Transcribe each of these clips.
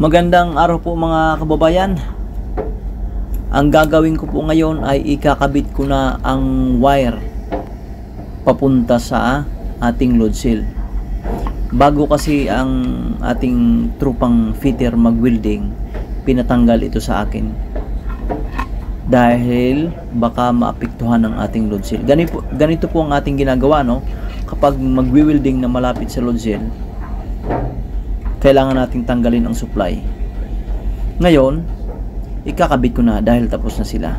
Magandang araw po mga kababayan. Ang gagawin ko po ngayon ay ikakabit ko na ang wire papunta sa ating load cell. Bago kasi ang ating trupang fitter mag-welding, pinatanggal ito sa akin dahil baka maapektuhan ang ating load cell. Ganito po ang ating ginagawa, no? Kapag magwi-welding na malapit sa load cell, kailangan nating tanggalin ang supply. Ngayon, ikakabit ko na dahil tapos na sila.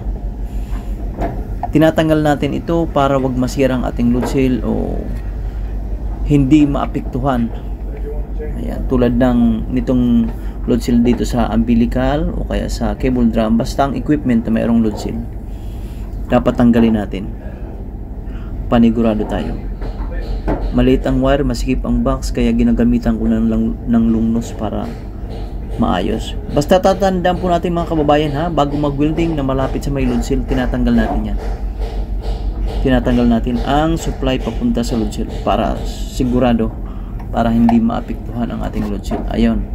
Tinatanggal natin ito para wag masira ang ating load cell o hindi maapektuhan. Ayan, tulad ng nitong load cell dito sa umbilical o kaya sa cable drum, basta ang equipment na mayroong load cell, dapat tanggalin natin. Panigurado tayo. Maliit ang wire, masikip ang box, kaya ginagamitan ko ng lungnos para maayos. Basta tatandaan po natin mga kababayan, ha, bago mag-welding na malapit sa may load cell, tinatanggal natin yan. Tinatanggal natin ang supply papunta sa load cell para sigurado, para hindi maapektuhan ang ating load cell. Ayun,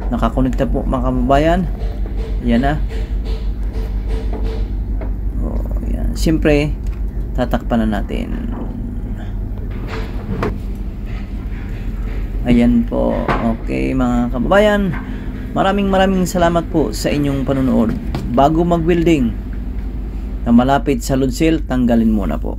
nakakonekta po mga kababayan. Yan na. Yan. Siyempre, tatakpan na natin. Ayan po. Okay mga kababayan, maraming salamat po sa inyong panonood. Bago mag-welding na malapit sa load cell, tanggalin muna po.